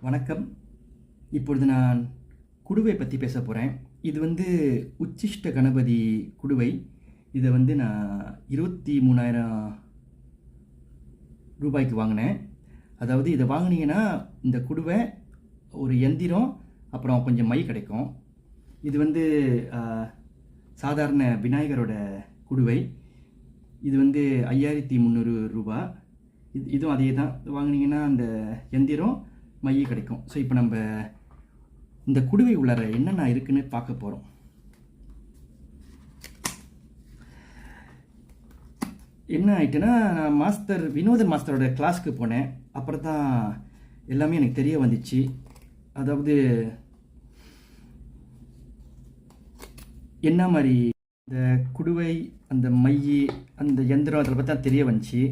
வணக்கம். இப்பொழுது நான் குடுவை பற்றி பேச போகிறேன். இது உச்சிஷ்ட கணபதி குடுவை. இதை நான் 23,000 ரூபாய்க்கு வாங்கினேன். அதாவது இதை வாங்கினீங்கன்னா இந்த குடுவை, ஒரு எந்திரம், அப்புறம் கொஞ்சம் மை கிடைக்கும். இது சாதாரண விநாயகரோட குடுவை. இது 5,300 ரூபா. இதுவும் அதே தான். வாங்கினீங்கன்னா அந்த எந்திரம், மை கிடைக்கும். ஸோ இப்போ நம்ம இந்த குடுவை உள்ளார என்னென்ன இருக்குன்னு பார்க்க போகிறோம். என்ன ஆயிட்டுன்னா, நான் வினோதன் மாஸ்டரோட கிளாஸ்க்கு போனேன். அப்புறம் தான் எல்லாமே எனக்கு தெரிய வந்துச்சு. அதாவது என்ன மாதிரி இந்த குடுவை, அந்த மை, அந்த எந்திரம், அதில் பற்றி தான் தெரிய வந்துச்சு.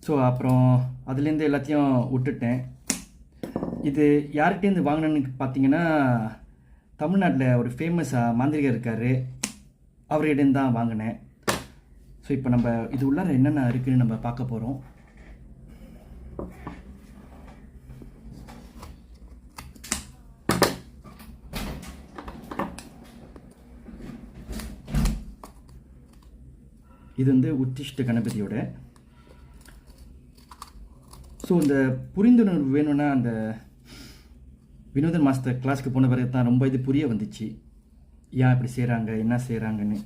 ஸோ அப்புறம் அதுலேருந்து எல்லாத்தையும் விட்டுட்டேன். இது யார்கிட்டேருந்து வாங்கினேன்னு பார்த்தீங்கன்னா, தமிழ்நாட்டில் ஒரு ஃபேமஸாக மாந்திரிகர் இருக்கார், அவர்கிட்டேருந்து தான் வாங்கினேன். ஸோ இப்போ நம்ம இது உள்ளார என்னென்ன இருக்குதுன்னு நம்ம பார்க்க போகிறோம். இது உச்சிஷ்ட கணபதியோட. ஸோ இந்த புரிந்துணர்வு வேணும்னா, அந்த வினோதன் மாஸ்டர் கிளாஸ்க்கு போன பிறகு தான் ரொம்ப இது புரிய வந்துச்சு, ஏன் இப்படி செய்கிறாங்க, என்ன செய்கிறாங்கன்னு.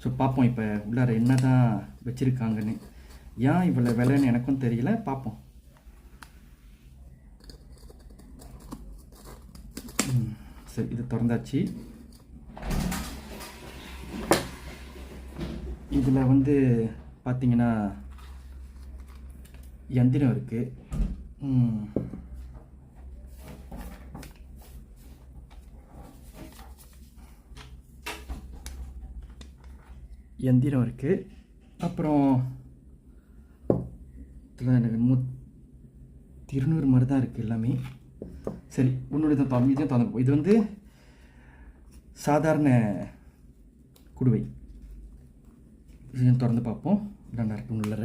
ஸோ பார்ப்போம் இப்போ உள்ளார என்ன தான் வச்சுருக்காங்கன்னு. ஏன் இவ்வளோ விலைன்னு எனக்கும் தெரியல, பார்ப்போம். சரி, இது திறந்தாச்சு. இதில் பார்த்தீங்கன்னா எந்திரம் இருக்குது. எந்திரம் இருக்குது. அப்புறம் இதில் எனக்கு 200 மாதிரி தான் இருக்குது எல்லாமே. சரி, உன்னுடைய தான் இதையும் தந்து. இது சாதாரண குடுவை. இதையும் திறந்து பார்ப்போம். நல்லா இருக்கு உள்ளார.